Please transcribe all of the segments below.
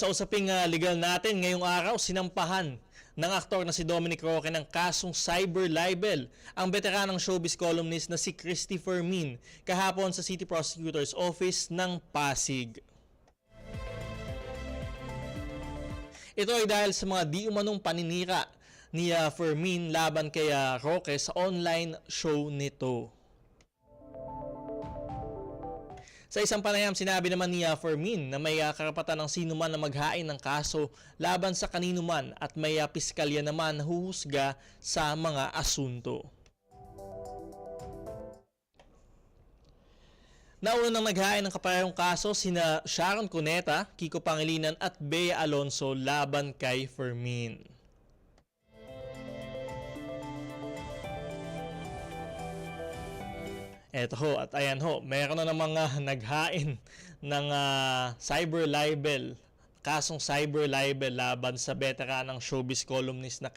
Sa usaping legal natin, ngayong araw sinampahan ng aktor na si Dominic Roque ng kasong cyber libel ang veteranang showbiz columnist na si Christopher Min kahapon sa City Prosecutor's Office ng Pasig. Ito ay dahil sa mga di umanong paninira ni Fermin laban kay Roque sa online show nito. Sa isang panayam, sinabi naman ni Fermin na may karapatan ng sino man na maghain ng kaso laban sa kanino man at may piskalya naman na huhusga sa mga asunto. Nauna nang naghain ng kaparehong kaso sina Sharon Cuneta, Kiko Pangilinan at Bea Alonso laban kay Fermin. Eto ho, at ayan ho, meron na namang naghain ng cyber libel, kasong cyber libel laban sa veteranang showbiz columnist na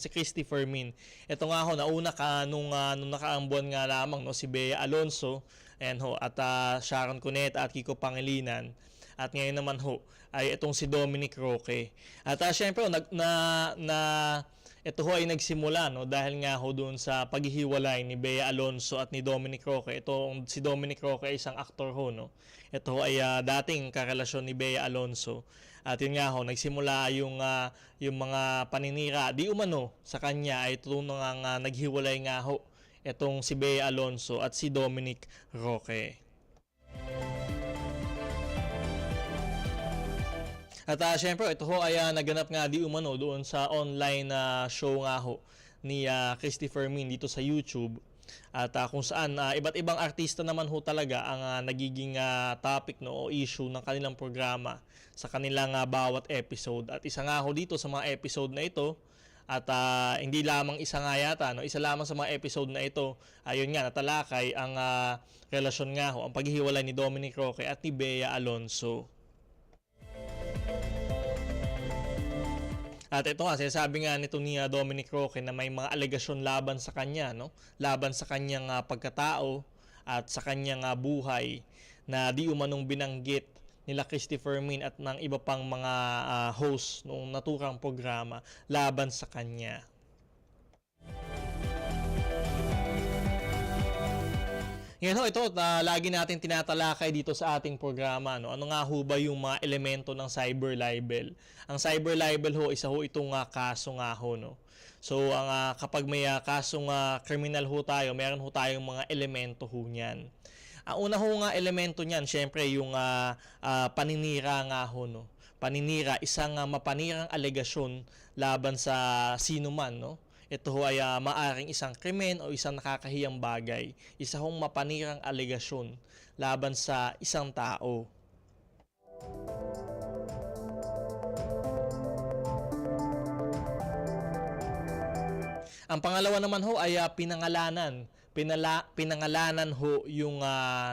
si Christopher Min. Ito nga ho, nauna nung nakaang buwan nga lamang no, si Bea Alonso, ayan ho, at Sharon Cuneta at Kiko Pangilinan. At ngayon naman ho, ay itong si Dominic Roque. At syempre, ito ho ay nagsimula no dahil nga ho doon sa paghihiwalay ni Bea Alonso at ni Dominic Roque. Si Dominic Roque ay isang aktor ho no. Ito ho ay dating karelasyon ni Bea Alonso. At yun nga ho nagsimula yung mga paninira di umano sa kanya ay tunang naghiwalay nga ho itong si Bea Alonso at si Dominic Roque. At syempre, ito ho ay naganap nga di umano doon sa online show nga ho ni Christopher Min dito sa YouTube. At kung saan iba't ibang artista naman ho talaga ang nagiging topic no, o issue ng kanilang programa sa kanilang bawat episode. At isa nga ho dito sa mga episode na ito, at hindi lamang isa nga yata, no? Isa lamang sa mga episode na ito, ayun nga, natalakay ang relasyon nga ho, ang paghihiwalay ni Dominic Roque at ni Bea Alonso. At ito nga, sinasabi nga nito ni Dominic Roque na may mga alegasyon laban sa kanya, no? Laban sa kanyang pagkatao at sa kanyang buhay na di umanong binanggit nila Christopher Min at ng iba pang mga host noong naturang programa laban sa kanya. Ngayon ho, ito, lagi natin tinatalakay dito sa ating programa. No? Ano nga ho ba yung mga elemento ng cyber libel? Ang cyber libel ho, isa ho itong kaso nga ho. No? So, kapag may kasong criminal ho tayo, meron ho tayong mga elemento ho niyan. Ang una ho nga elemento niyan, syempre yung paninira nga ho. No? Paninira, isang mapanirang alegasyon laban sa sino man, no? Ito ho ay maaring isang krimen o isang nakakahiyang bagay. Isa hong mapanirang alegasyon laban sa isang tao. Ang pangalawa naman ho ay pinangalanan. Pinangalanan ho yung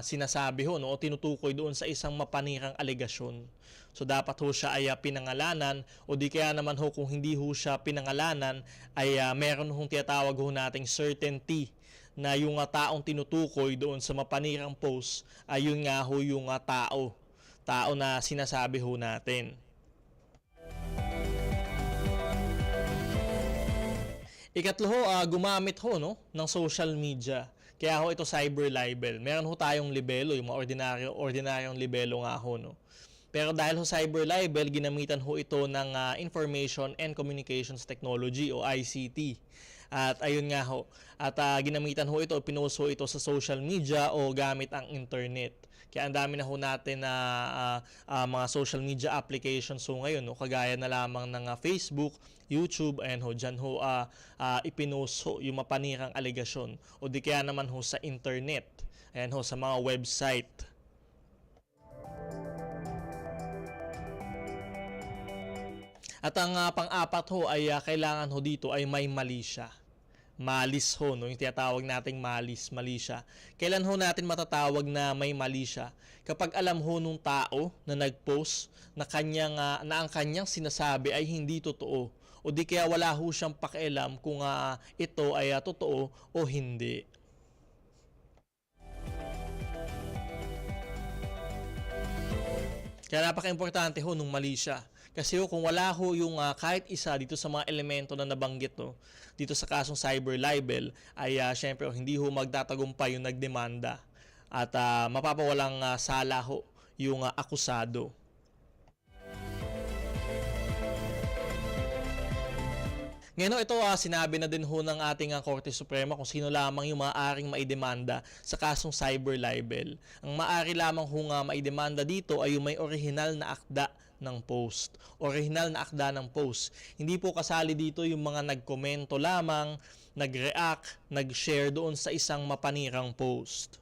sinasabi ho no, o tinutukoy doon sa isang mapanirang alegasyon. So dapat ho siya ay pinangalanan o di kaya naman ho kung hindi ho siya pinangalanan ay meron hong tinatawag ho nating certainty na yung taong tinutukoy doon sa mapanirang post ay yun nga ho yung tao na sinasabi ho natin. Ikatlo ho, gumamit ho no, ng social media. Kaya ho ito cyber libel. Meron ho tayong libelo, yung mga ordinaryong libelo nga ho. No? Pero dahil ho cyber libel, ginamitan ho ito ng Information and Communications Technology o ICT. At ayun nga ho, at ginamitan ho ito, pinost ho ito sa social media o gamit ang internet. Kaya ang dami na ho natin na mga social media applications ho ngayon, no? Kagaya na lamang ng Facebook, YouTube, ayan ho, dyan ho ipinost ho yung mapanirang alegasyon. O di kaya naman ho sa internet, ayan ho, sa mga website. At ang pang-apat ho ay kailangan ho dito ay may mali siya. Malis ho, no? Yung tinatawag nating mali siya. Kailan ho natin matatawag na may mali siya? Kapag alam ho nung tao na nag-post na ang kanyang sinasabi ay hindi totoo. O di kaya wala ho siyang pakialam kung ito ay totoo o hindi. Kaya napaka-importante ho nung mali siya. Kasi ho, kung wala ho yung kahit isa dito sa mga elemento na nabanggit no, dito sa kasong cyber libel, ay syempre hindi ho magtatagumpay yung nagdemanda at mapapawalang sala ho yung akusado. Ngayon ito sinabi na din ho ng ating Korte Suprema kung sino lamang yung maaaring maidemanda sa kasong cyber libel. Ang maaari lamang ho nga maidemanda dito ay yung may orihinal na akda ng post. Orihinal na akda ng post. Hindi po kasali dito yung mga nagkomento lamang, nag-react, nag-share doon sa isang mapanirang post.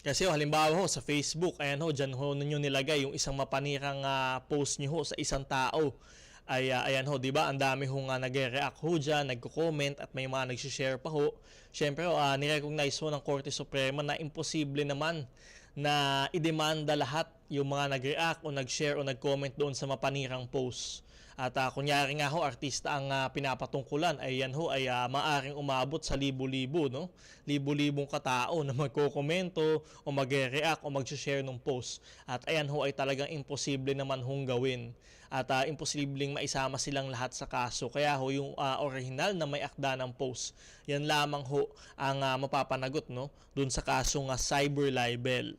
Kasi halimbawa ho sa Facebook, ayan ho, dyan ho ninyo nilagay yung isang mapanirang post nyo ho sa isang tao. Ay, ayan ho, di ba? Ang dami ho nga nag-react ho dyan, nagko-comment at may mga nag-share pa ho. Siyempre, nirecognize ho ng Korte Suprema na imposible naman na idemanda lahat yung mga nag-react o nag-share o nag-comment doon sa mapanirang post. At kunyari nga ho, artista ang pinapatungkulan, ay yan ho ay maaring umabot sa libo-libo, no? Libo-libong katao na magkokomento o mag-react o mag-share ng post. At ayan ho ay talagang imposible naman hong gawin. At imposibleng maisama silang lahat sa kaso. Kaya ho yung original na may akda ng post, yan lamang ho ang mapapanagot no, dun sa kasong cyber libel.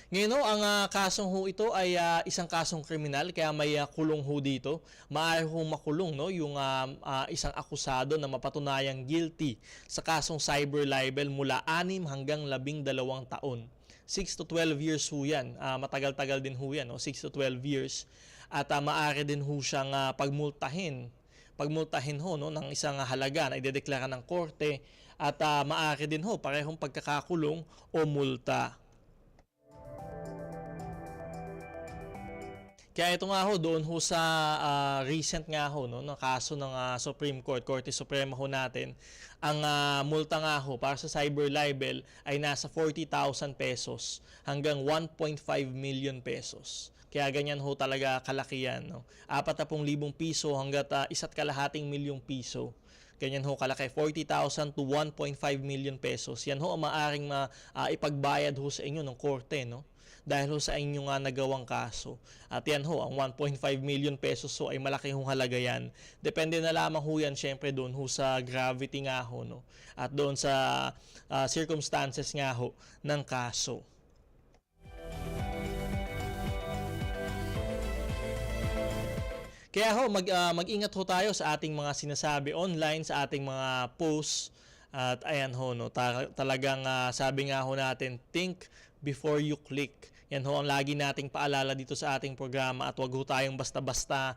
Ngayon ang kasong ho ito ay isang kasong kriminal kaya may kulong ho dito. Maaari ho makulong no, yung isang akusado na mapatunayang guilty sa kasong cyber libel mula 6 hanggang 12 taon. 6 to 12 years ho yan. Matagal-tagal din ho yan, no? 6 to 12 years. At maaari din ho siyang pagmultahin ho no, ng isang halaga na idedeklara ng korte at maaari din ho parehong pagkakakulong o multa. Kaya ito nga ho, doon ho sa recent nga ho, no, na kaso ng Supreme Court, Korte Suprema ho natin, ang multa nga ho para sa cyber libel ay nasa 40,000 pesos hanggang 1.5 million pesos. Kaya ganyan ho talaga kalaki yan. No? 40,000 piso hanggat 1.5 milyong piso. Ganyan ho kalaki, 40,000 to 1.5 million pesos. Yan ho ang maaring ipagbayad ho sa inyo ng korte, no? Dahil ho sa inyong nagawang kaso. At yan ho, ang 1.5 million pesos ho ay malaki hong halaga yan. Depende na lamang ho yan syempre doon ho sa gravity nga ho, no? At doon sa circumstances nga ho ng kaso. Kaya ho, mag-ingat ho tayo sa ating mga sinasabi online, sa ating mga posts. At ayan ho, no, talagang sabi nga ho natin, think before you click. Yan ho ang lagi nating paalala dito sa ating programa at wag ho tayong basta-basta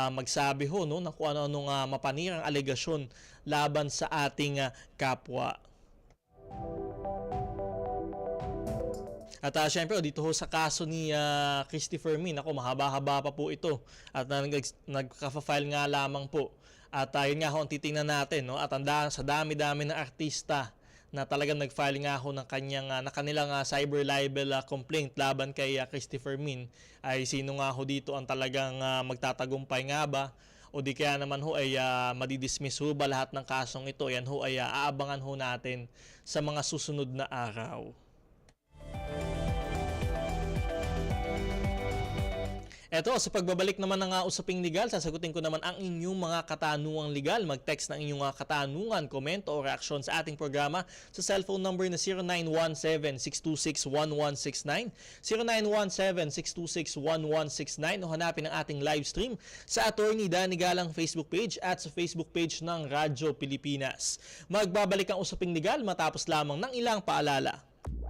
magsabi ho no, na kung ano-anong mapanirang alegasyon laban sa ating kapwa. At syempre dito ho sa kaso ni Christopher Min, ako mahaba-haba pa po ito at nagka-file nga lamang po. At yun nga ho ang titingnan natin no, at sa dami-dami ng artista na talagang nag-file nga ho ng kanilang cyber libel complaint laban kay Christopher Min, ay sino nga ho dito ang talagang magtatagumpay nga ba o di kaya naman ho ay madidismiss ho ba lahat ng kasong ito. Yan ho ay aabangan ho natin sa mga susunod na araw. Eto, sa pagbabalik naman ng usaping legal, sasagutin ko naman ang inyong mga katanungang legal. Mag-text ng inyong katanungan, komento o reaksyon sa ating programa sa cellphone number na 0917-626-1169, 0917-626-1169 o hanapin ang ating live stream sa Attorney Danny Galang Facebook page at sa Facebook page ng Radyo Pilipinas. Magbabalik ang usaping legal matapos lamang ng ilang paalala.